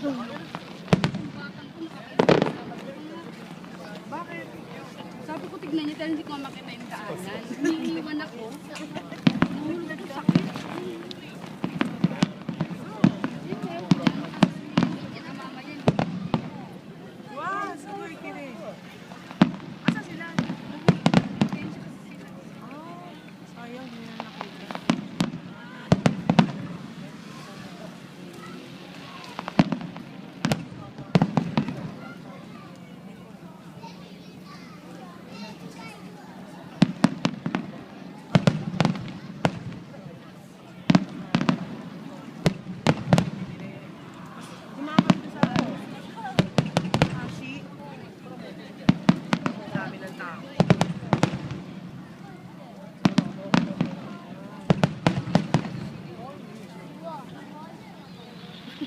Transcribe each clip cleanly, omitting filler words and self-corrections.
Bakit? Sabi ko tignan niyo, pero hindi ko makita yung daanan. Iniiwan ako. Nahulog ako, sakit. Wow, sorry, kiri. Asa sila? Sayang, hindi na nakita.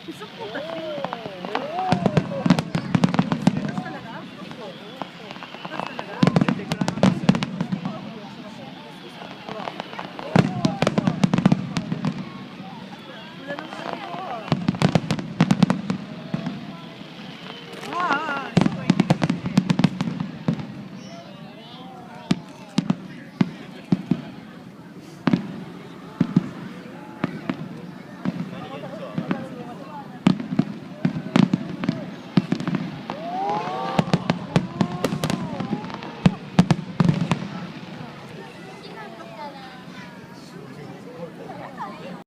Gusto ko